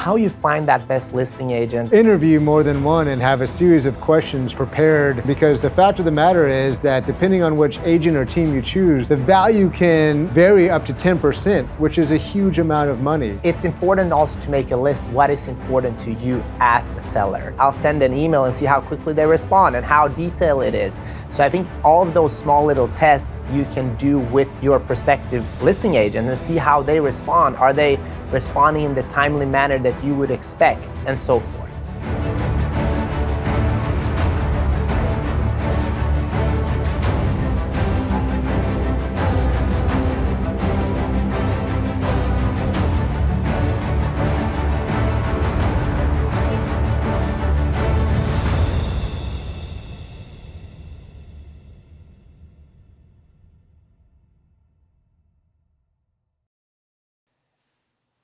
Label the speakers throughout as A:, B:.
A: how you find that best listing agent.
B: Interview more than one and have a series of questions prepared, because the fact of the matter is that depending on which agent or team you choose, the value can vary up to 10%, which is a huge amount of money.
A: It's important also to make a list what is important to you as a seller. I'll send an email and see how quickly they respond and how detailed it is. So I think all of those small little tests you can do with your prospective listing agent and see how they respond. Are they responding in the timely manner that you would expect, and so forth.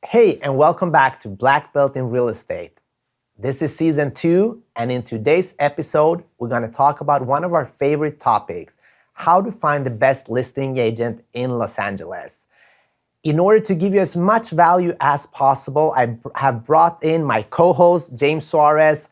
A: Hey, and welcome back to Black Belt in Real Estate. This is season 2, and in today's episode, we're going to talk about one of our favorite topics, how to find the best listing agent in Los Angeles. In order to give you as much value as possible, I have brought in my co-host, James Suarez.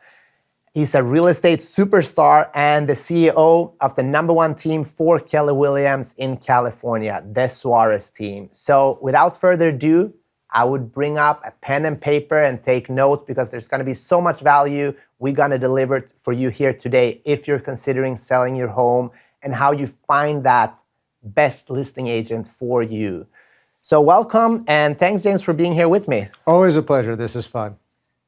A: He's a real estate superstar and the CEO of the #1 team for Keller Williams in California, the Suarez team. So without further ado, I would bring up a pen and paper and take notes, because there's going to be so much value we're going to deliver for you here today if you're considering selling your home, and how you find that best listing agent for you. So welcome, and thanks, James, for being here with me.
B: Always a pleasure. This is fun.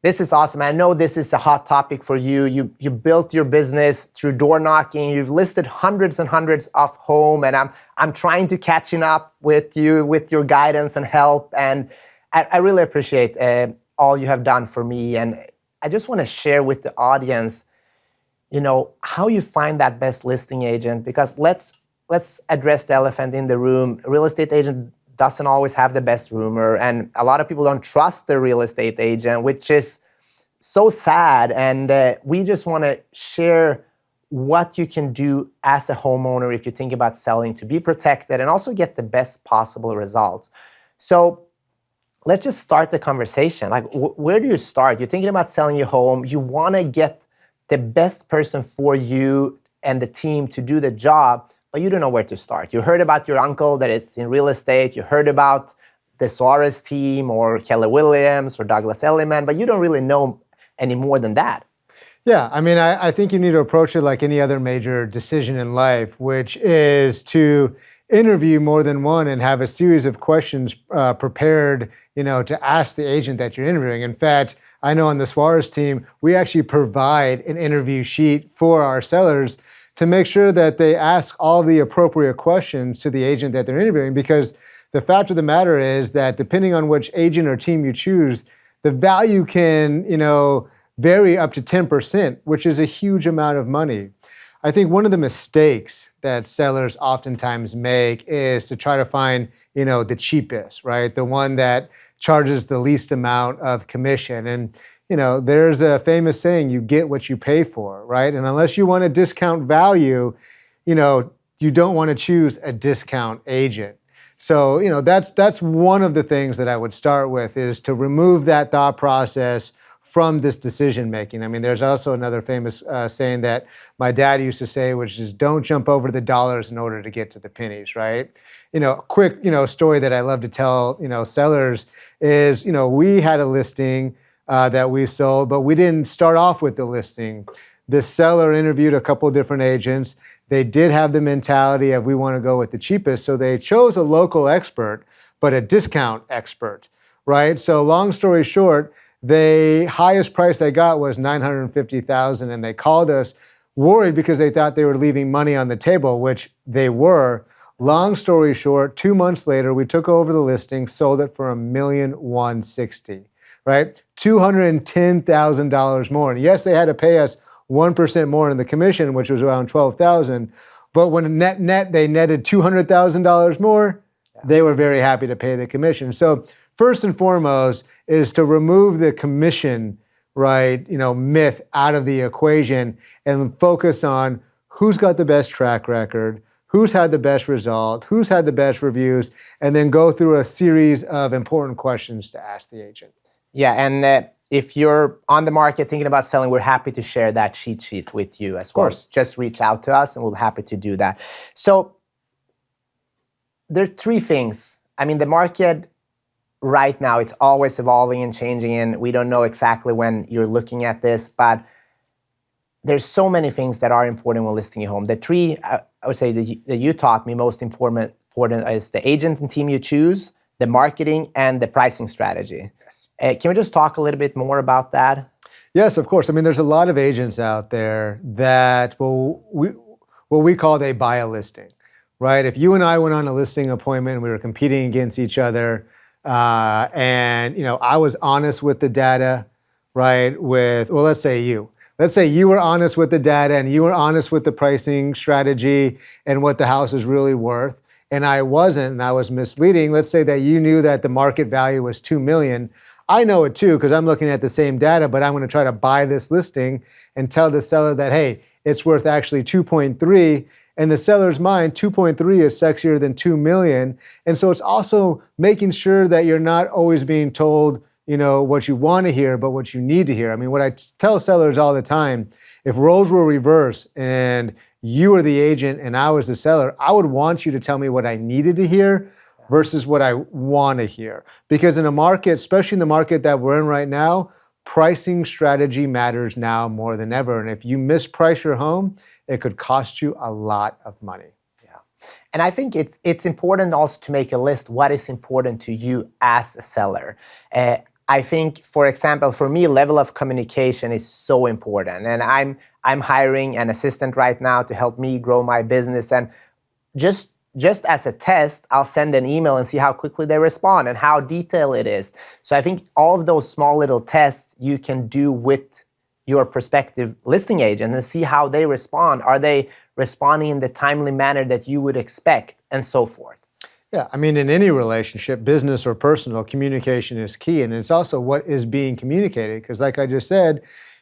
A: This is awesome. I know this is a hot topic for you. You built your business through door knocking. You've listed hundreds and hundreds of homes, and I'm trying to catching up with you with your guidance and help. And I really appreciate all you have done for me. And I just want to share with the audience, how you find that best listing agent, because let's address the elephant in the room. A real estate agent doesn't always have the best rumor, and a lot of people don't trust the real estate agent, which is so sad. And we just want to share what you can do as a homeowner if you think about selling, to be protected and also get the best possible results. So let's just start the conversation. Like, where do you start? You're thinking about selling your home. You want to get the best person for you and the team to do the job, but you don't know where to start. You heard about your uncle that it's in real estate. You heard about the Suarez team or Keller Williams or Douglas Elliman, but you don't really know any more than that.
B: Yeah, I think you need to approach it like any other major decision in life, which is to interview more than one and have a series of questions prepared, to ask the agent that you're interviewing. In fact, I know on the Suarez team, we actually provide an interview sheet for our sellers to make sure that they ask all the appropriate questions to the agent that they're interviewing, because the fact of the matter is that depending on which agent or team you choose, the value can, vary up to 10%, which is a huge amount of money. I think one of the mistakes that sellers oftentimes make is to try to find, the cheapest, right? The one that charges the least amount of commission. And, there's a famous saying, you get what you pay for, right? And unless you want a discount value, you don't want to choose a discount agent. So, that's one of the things that I would start with, is to remove that thought process from this decision making. There's also another famous saying that my dad used to say, which is, don't jump over the dollars in order to get to the pennies, right? Quick, story that I love to tell, sellers is, we had a listing that we sold, but we didn't start off with the listing. The seller interviewed a couple of different agents. They did have the mentality of, we want to go with the cheapest. So they chose a local expert, but a discount expert, right? So long story short, the highest price they got was $950,000, and they called us worried because they thought they were leaving money on the table, which they were. Long story short, 2 months later, we took over the listing, sold it for $1,160,000, right? $210,000 more. And yes, they had to pay us 1% more in the commission, which was around $12,000. But when net they netted $200,000 more, they were very happy to pay the commission. So first and foremost is to remove the commission, right, myth out of the equation and focus on who's got the best track record, who's had the best result, who's had the best reviews, and then go through a series of important questions to ask the agent.
A: Yeah, and if you're on the market thinking about selling, we're happy to share that cheat sheet with you as well.
B: Of course.
A: Just reach out to us and we're happy to do that. So there are three things. I mean, the market right now, it's always evolving and changing, and we don't know exactly when you're looking at this, but there's so many things that are important when listing your home. The three, I would say, that you taught me most important is the agent and team you choose, the marketing, and the pricing strategy.
B: Yes.
A: Can we just talk a little bit more about that?
B: Yes, of course. I mean, there's a lot of agents out there that what we call they buy a listing, right? If you and I went on a listing appointment and we were competing against each other, and I was honest with the data, right? Let's say you were honest with the data and you were honest with the pricing strategy and what the house is really worth, and I wasn't, and I was misleading. Let's say that you knew that the market value was $2 million. I know it too because I'm looking at the same data, but I'm going to try to buy this listing and tell the seller that, hey, it's worth actually 2.3. In the seller's mind, 2.3 is sexier than 2 million. And so it's also making sure that you're not always being told, what you want to hear, but what you need to hear. I mean, what I tell sellers all the time, if roles were reversed and you were the agent and I was the seller, I would want you to tell me what I needed to hear versus what I want to hear. Because in a market, especially in the market that we're in right now, pricing strategy matters now more than ever. And if you misprice your home, it could cost you a lot of money.
A: Yeah. And I think it's important also to make a list what is important to you as a seller. I think, for example, for me, level of communication is so important. And I'm hiring an assistant right now to help me grow my business. And just as a test, I'll send an email and see how quickly they respond and how detailed it is. So I think all of those small little tests you can do with your prospective listing agent and see how they respond. Are they responding in the timely manner that you would expect, and so forth?
B: Yeah, I mean, in any relationship, business or personal, communication is key. And it's also what is being communicated. Because like I just said,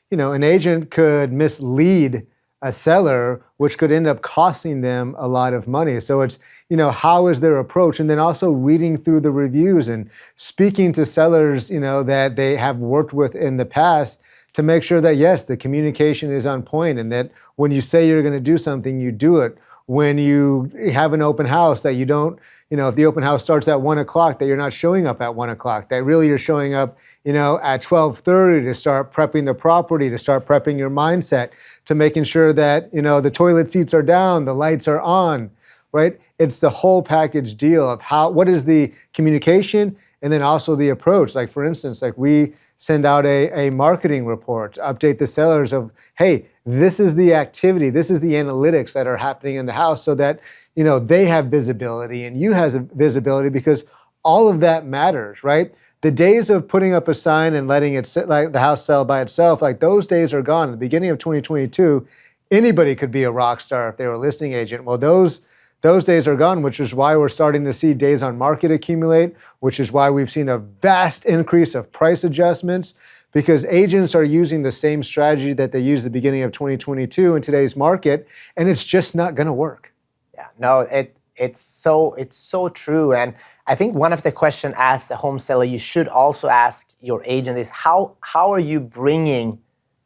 B: an agent could mislead a seller, which could end up costing them a lot of money. So it's, how is their approach? And then also reading through the reviews and speaking to sellers, that they have worked with in the past to make sure that, yes, the communication is on point and that when you say you're going to do something, you do it. When you have an open house, that you don't, if the open house starts at 1 o'clock, that you're not showing up at 1 o'clock, that really you're showing up, at 12:30 to start prepping the property, to start prepping your mindset, to making sure that, the toilet seats are down, the lights are on, right? It's the whole package deal of what is the communication and then also the approach. Like for instance, like we send out a marketing report to update the sellers of, hey, this is the activity, this is the analytics that are happening in the house so that, they have visibility and you have visibility because all of that matters, right? The days of putting up a sign and letting it sit like the house sell by itself, like those days are gone. At the beginning of 2022, anybody could be a rock star if they were a listing agent. Well, those days are gone, which is why we're starting to see days on market accumulate, which is why we've seen a vast increase of price adjustments because agents are using the same strategy that they used at the beginning of 2022 in today's market, and it's just not going to work.
A: Yeah, no, it's so true. And I think one of the questions as a home seller you should also ask your agent is how are you bringing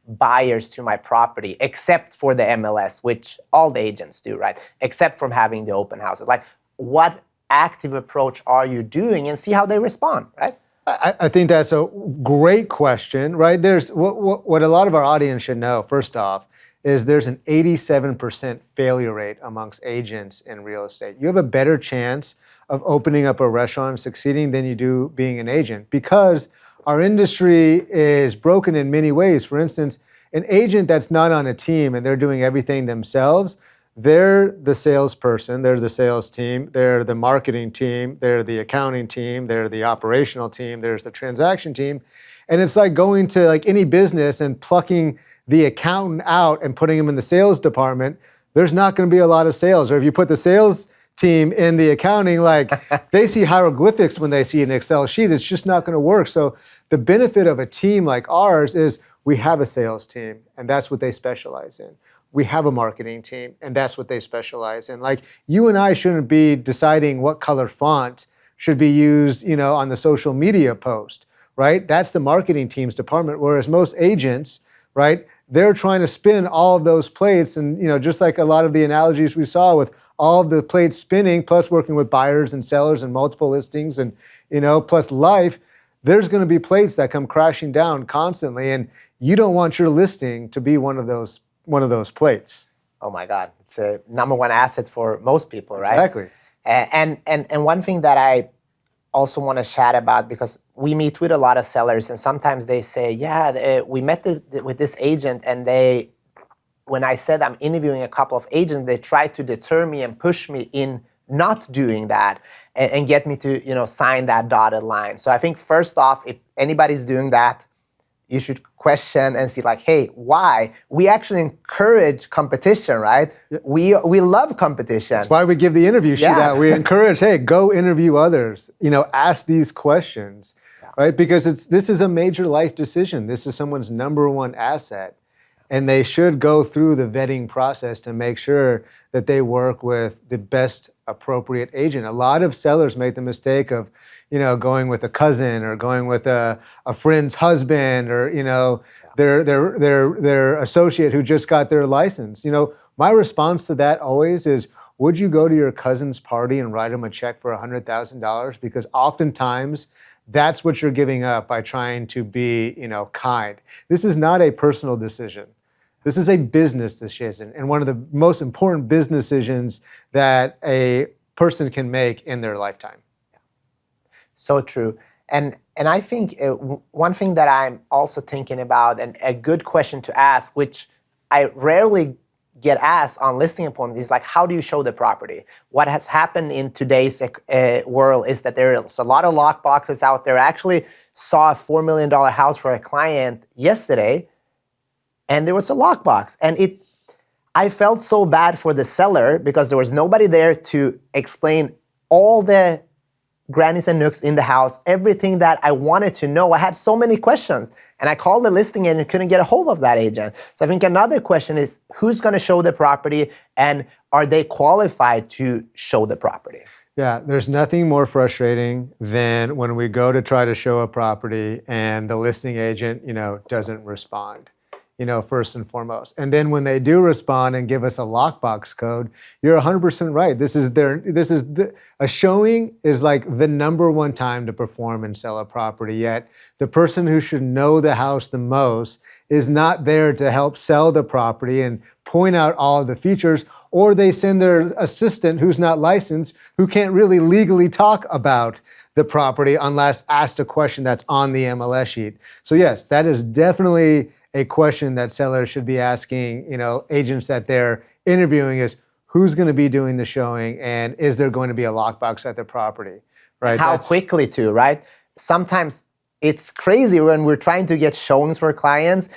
A: buyers to my property, except for the MLS, which all the agents do, right? Except from having the open houses. Like, what active approach are you doing, and see how they respond, right?
B: I think that's a great question, right? There's what a lot of our audience should know, first off, is there's an 87% failure rate amongst agents in real estate. You have a better chance of opening up a restaurant and succeeding than you do being an agent because our industry is broken in many ways. For instance, an agent that's not on a team and they're doing everything themselves, they're the salesperson, they're the sales team, they're the marketing team, they're the accounting team, they're the operational team, there's the transaction team. And it's like going to like any business and plucking the accountant out and putting him in the sales department. There's not going to be a lot of sales. Or if you put the sales team in the accounting, like they see hieroglyphics when they see an Excel sheet, it's just not going to work. So the benefit of a team like ours is we have a sales team and that's what they specialize in. We have a marketing team and that's what they specialize in. Like you and I shouldn't be deciding what color font should be used, on the social media post. right? That's the marketing team's department. Whereas most agents, right, they're trying to spin all of those plates. And, just like a lot of the analogies we saw with all of the plates spinning, plus working with buyers and sellers and multiple listings and, plus life, there's going to be plates that come crashing down constantly. And you don't want your listing to be one of those plates.
A: Oh my God, it's a number one asset for most people, right?
B: Exactly.
A: And one thing that I also want to chat about, because we meet with a lot of sellers and sometimes they say, yeah, we met with this agent and when I said I'm interviewing a couple of agents, they tried to deter me and push me in not doing that and get me to sign that dotted line. So I think first off, if anybody's doing that, you should question and see like, hey, why? We actually encourage competition, right? Yeah. We love competition.
B: That's why we give the interview sheet out. We encourage, hey, go interview others. Ask these questions, right? Because this is a major life decision. This is someone's number one asset. And they should go through the vetting process to make sure that they work with the best appropriate agent. A lot of sellers make the mistake of, going with a cousin or going with a friend's husband or, their associate who just got their license. My response to that always is, would you go to your cousin's party and write him a check for $100,000? Because oftentimes that's what you're giving up by trying to be, kind. This is not a personal decision. This is a business decision, and one of the most important business decisions that a person can make in their lifetime.
A: So true. And I think one thing that I'm also thinking about, and a good question to ask, which I rarely get asked on listing appointments, is like, how do you show the property? What has happened in today's world is that there's a lot of lock boxes out there. I actually saw a $4 million house for a client yesterday, and there was a lockbox. And I felt so bad for the seller because there was nobody there to explain all the grannies and nooks in the house, everything that I wanted to know. I had so many questions. And I called the listing agent and couldn't get a hold of that agent. So I think another question is, who's going to show the property and are they qualified to show the property?
B: Yeah, there's nothing more frustrating than when we go to try to show a property and the listing agent, doesn't respond. First and foremost. And then when they do respond and give us a lockbox code, you're 100% right. A showing is like the number one time to perform and sell a property. Yet the person who should know the house the most is not there to help sell the property and point out all of the features, or they send their assistant who's not licensed, who can't really legally talk about the property unless asked a question that's on the MLS sheet. So yes, that is definitely a question that sellers should be asking, agents that they're interviewing is, who's going to be doing the showing and is there going to be a lockbox at the property, right?
A: How quickly too, right? Sometimes it's crazy when we're trying to get showings for clients.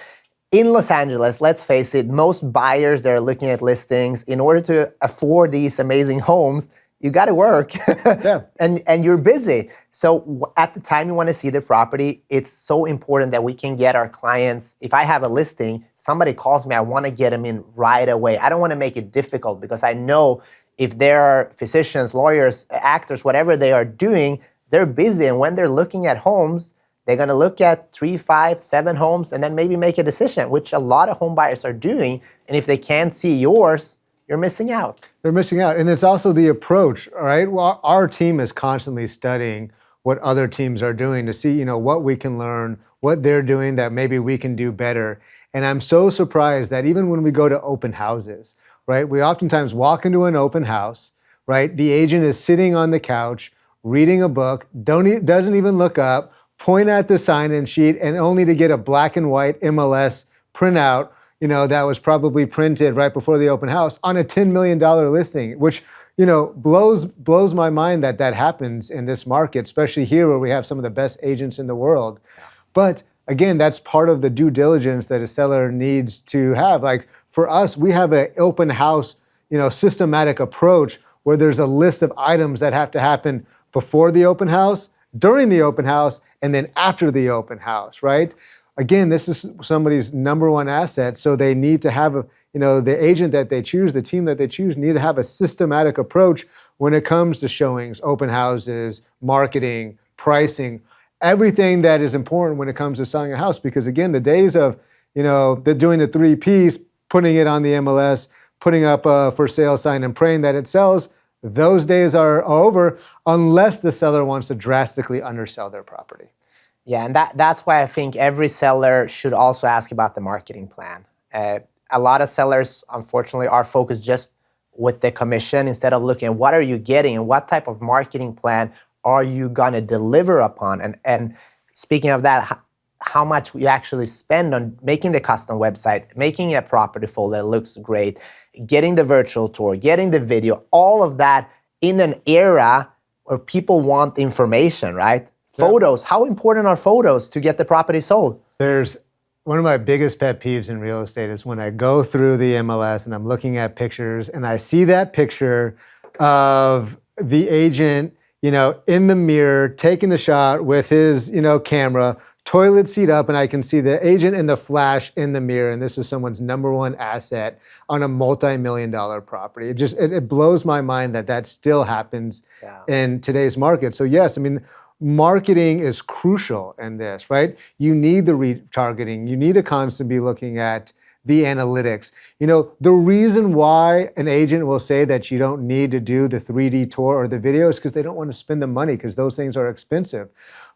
A: In Los Angeles, let's face it, most buyers that are looking at listings, in order to afford these amazing homes, you got to work. Yeah. and you're busy. So at the time you want to see the property, it's so important that we can get our clients. If I have a listing, somebody calls me, I want to get them in right away. I don't want to make it difficult because I know if there are physicians, lawyers, actors, whatever they are doing, they're busy. And when they're looking at homes, they're going to look at 3, 5, 7 homes and then maybe make a decision, which a lot of home buyers are doing. And if they can't see yours, you're missing out.
B: They're missing out. And it's also the approach, all right? Well, our team is constantly studying what other teams are doing to see, what we can learn, what they're doing that maybe we can do better. And I'm so surprised that even when we go to open houses, right? We oftentimes walk into an open house, right? The agent is sitting on the couch, reading a book, doesn't even look up, point at the sign-in sheet, and only to get a black and white MLS printout, that was probably printed right before the open house on a $10 million listing, which, blows my mind that happens in this market, especially here where we have some of the best agents in the world. But again, that's part of the due diligence that a seller needs to have. Like for us, we have an open house, systematic approach where there's a list of items that have to happen before the open house, during the open house, and then after the open house, right? Again, this is somebody's number one asset, so they need to have the agent that they choose, the team that they choose, need to have a systematic approach when it comes to showings, open houses, marketing, pricing, everything that is important when it comes to selling a house. Because again, the days of, they're doing the 3Ps, putting it on the MLS, putting up a for sale sign and praying that it sells, those days are over unless the seller wants to drastically undersell their property.
A: Yeah, and that's why I think every seller should also ask about the marketing plan. A lot of sellers, unfortunately, are focused just with the commission instead of looking at what are you getting and what type of marketing plan are you gonna deliver upon. And speaking of that, how much you actually spend on making the custom website, making a property folder that looks great, getting the virtual tour, getting the video, all of that in an era where people want information, right? Photos, how important are photos to get the property sold?
B: There's one of my biggest pet peeves in real estate is when I go through the MLS and I'm looking at pictures and I see that picture of the agent, in the mirror, taking the shot with his, camera, toilet seat up, and I can see the agent in the flash in the mirror, and this is someone's number one asset on a multi-million-dollar property. It blows my mind that still happens in today's market. So yes, marketing is crucial in this, right? You need the retargeting. You need to constantly be looking at the analytics. The reason why an agent will say that you don't need to do the 3D tour or the video is because they don't want to spend the money because those things are expensive.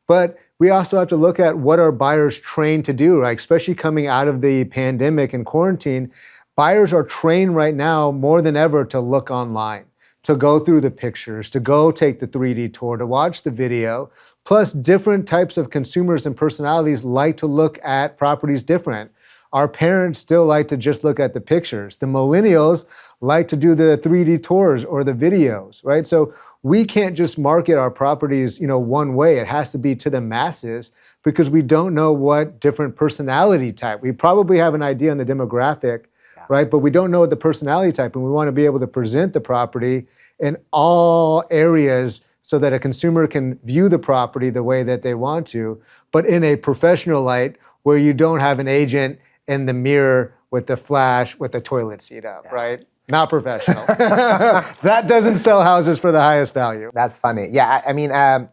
B: But we also have to look at what are buyers trained to do, right? Especially coming out of the pandemic and quarantine, buyers are trained right now more than ever to look online, to go through the pictures, to go take the 3D tour, to watch the video. Plus, different types of consumers and personalities like to look at properties different. Our parents still like to just look at the pictures. The millennials like to do the 3D tours or the videos, right? So we can't just market our properties, one way. It has to be to the masses because we don't know what different personality type. We probably have an idea on the demographic, right? But we don't know the personality type, and we want to be able to present the property in all areas so that a consumer can view the property the way that they want to, but in a professional light where you don't have an agent in the mirror with the flash with the toilet seat up, right? Not professional. That doesn't sell houses for the highest value.
A: That's funny. Yeah,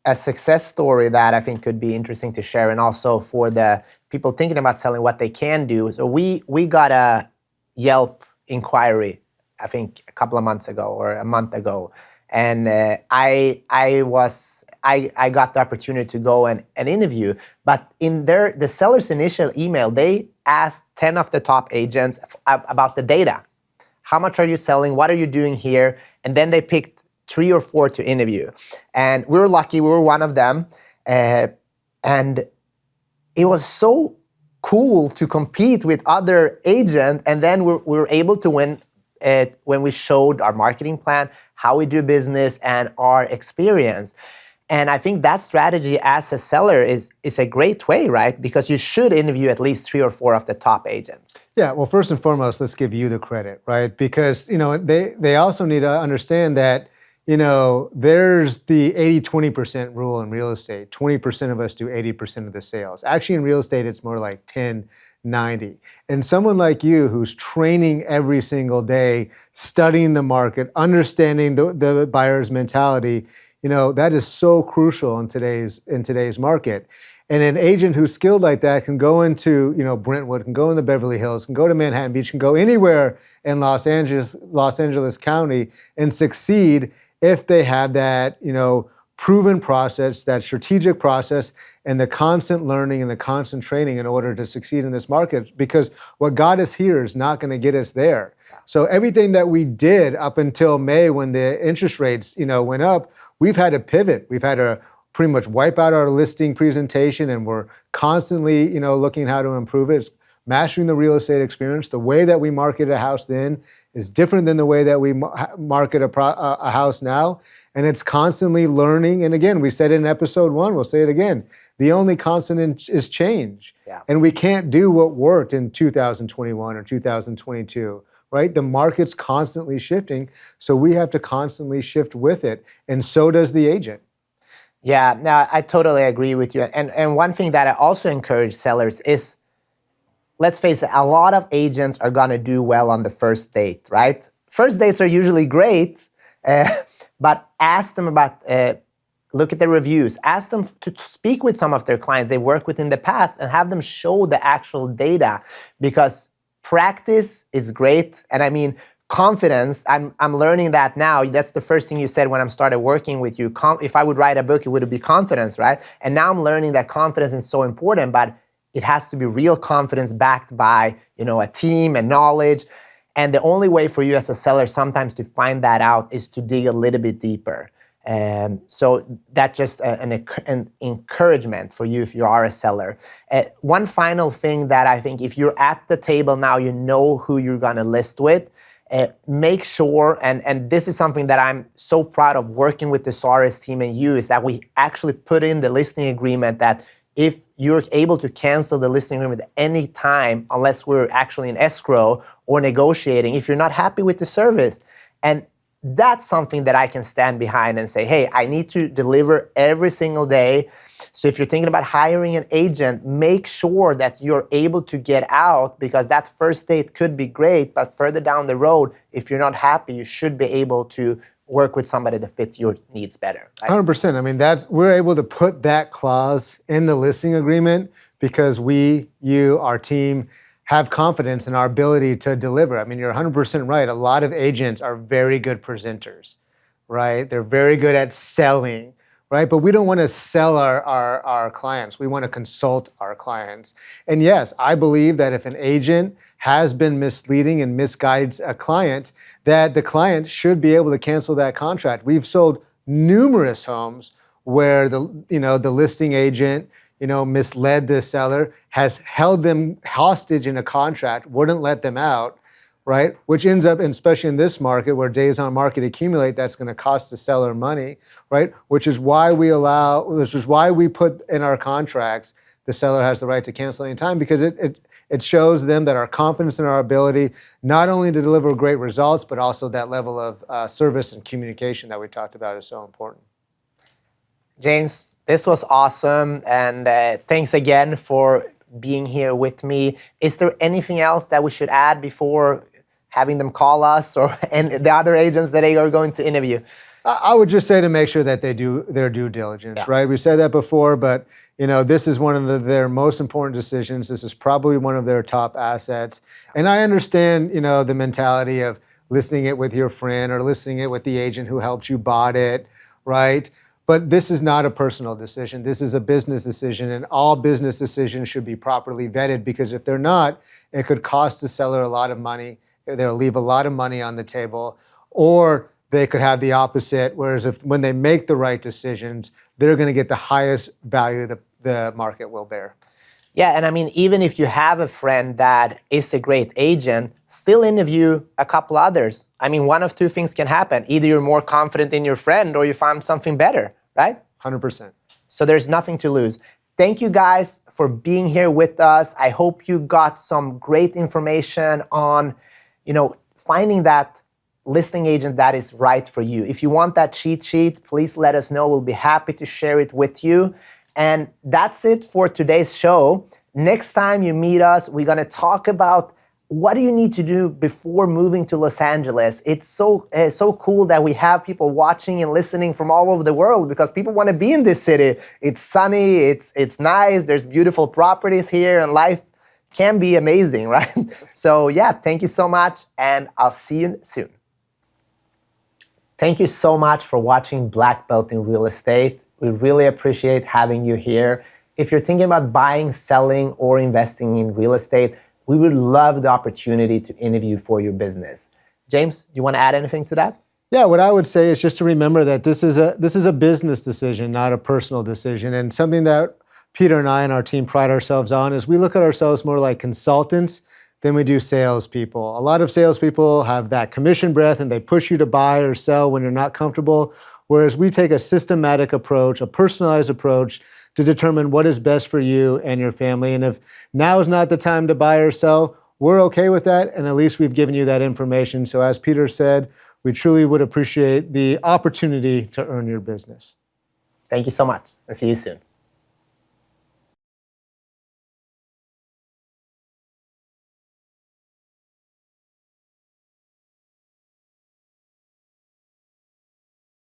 A: a success story that I think could be interesting to share, and also for the people thinking about selling, what they can do. So we got a Yelp inquiry, I think a couple of months ago or a month ago, and I got the opportunity to go and interview. But in the seller's initial email, they asked 10 of the top agents about the data. How much are you selling? What are you doing here? And then they picked 3 or 4 to interview. And we were lucky, we were one of them. And it was so cool to compete with other agents. And then we were able to win when we showed our marketing plan, how we do business, and our experience. And I think that strategy as a seller is a great way, right? Because you should interview at least 3 or 4 of the top agents.
B: Yeah, well, first and foremost, let's give you the credit, right? Because, they also need to understand that, there's the 80-20% rule in real estate. 20% of us do 80% of the sales. Actually, in real estate, it's more like 10-90. And someone like you who's training every single day, studying the market, understanding the buyer's mentality, that is so crucial in today's market. And an agent who's skilled like that can go into, Brentwood, can go into Beverly Hills, can go to Manhattan Beach, can go anywhere in Los Angeles County and succeed if they have that, proven process, that strategic process, and the constant learning and the constant training in order to succeed in this market. Because what got us here is not going to get us there. So everything that we did up until May when the interest rates, went up, we've had to pivot. We've had to pretty much wipe out our listing presentation, and we're constantly, looking how to improve it. It's mastering the real estate experience. The way that we market a house then is different than the way that we market a house now, and it's constantly learning. And again, we said it in episode 1, we'll say it again. The only constant is change. Yeah. And we can't do what worked in 2021 or 2022. Right? The market's constantly shifting, so we have to constantly shift with it, and so does the agent.
A: Yeah, no, I totally agree with you. And one thing that I also encourage sellers is, let's face it, a lot of agents are gonna do well on the first date, right? First dates are usually great, but ask them about look at the reviews, ask them to speak with some of their clients they worked with in the past and have them show the actual data, because practice is great. And I mean, confidence, I'm learning that now. That's the first thing you said when I started working with you. If I would write a book, it would be confidence, right? And now I'm learning that confidence is so important, but it has to be real confidence backed by, a team and knowledge. And the only way for you as a seller sometimes to find that out is to dig a little bit deeper. So that's just an encouragement for you if you are a seller. One final thing that I think, if you're at the table now, you know who you're gonna list with. Make sure, and this is something that I'm so proud of working with the SARS team and you, is that we actually put in the listing agreement that if you're able to cancel the listing agreement at any time, unless we're actually in escrow or negotiating, if you're not happy with the service. And that's something that I can stand behind and say, hey, I need to deliver every single day. So if you're thinking about hiring an agent, make sure that you're able to get out, because that first date could be great, but further down the road, if you're not happy, you should be able to work with somebody that fits your needs better. Right?
B: 100%. I mean, we're able to put that clause in the listing agreement because you, our team, have confidence in our ability to deliver. I mean, you're 100% right. A lot of agents are very good presenters, right? They're very good at selling, right? But we don't want to sell our clients. We want to consult our clients. And yes, I believe that if an agent has been misleading and misguides a client, that the client should be able to cancel that contract. We've sold numerous homes where the listing agent misled the seller, has held them hostage in a contract, wouldn't let them out, right? Which ends up, especially in this market where days on market accumulate, that's going to cost the seller money, right? Which is why we put in our contracts the seller has the right to cancel anytime, because it shows them that our confidence in our ability not only to deliver great results, but also that level of service and communication that we talked about is so important.
A: James, this was awesome, and thanks again for being here with me. Is there anything else that we should add before having them call us and the other agents that they are going to interview?
B: I would just say to make sure that they do their due diligence, right? We said that before, but this is one of their most important decisions. This is probably one of their top assets. And I understand, the mentality of listing it with your friend or listing it with the agent who helped you bought it, right? But this is not a personal decision. This is a business decision, and all business decisions should be properly vetted, because if they're not, it could cost the seller a lot of money. They'll leave a lot of money on the table, or they could have the opposite, whereas when they make the right decisions, they're going to get the highest value the market will bear.
A: Yeah, and I mean, even if you have a friend that is a great agent, still interview a couple others. I mean, one of two things can happen. Either you're more confident in your friend or you find something better, right?
B: 100%.
A: So there's nothing to lose. Thank you guys for being here with us. I hope you got some great information on, finding that listing agent that is right for you. If you want that cheat sheet, please let us know. We'll be happy to share it with you. And that's it for today's show. Next time you meet us, we're gonna talk about what do you need to do before moving to Los Angeles. It's so cool that we have people watching and listening from all over the world, because people want to be in this city. It's sunny, it's nice, there's beautiful properties here, and life can be amazing, right? So yeah, thank you so much, and I'll see you soon. Thank you so much for watching Black Belt in Real Estate. We really appreciate having you here. If you're thinking about buying, selling, or investing in real estate, we would love the opportunity to interview for your business. James, do you want to add anything to that?
B: Yeah, what I would say is just to remember that this is a business decision, not a personal decision. And something that Peter and I and our team pride ourselves on is we look at ourselves more like consultants than we do salespeople. A lot of salespeople have that commission breath and they push you to buy or sell when you're not comfortable, whereas we take a systematic approach, a personalized approach to determine what is best for you and your family. And if now is not the time to buy or sell, we're okay with that, and at least we've given you that information. So as Peter said, we truly would appreciate the opportunity to earn your business.
A: Thank you so much, and see you soon.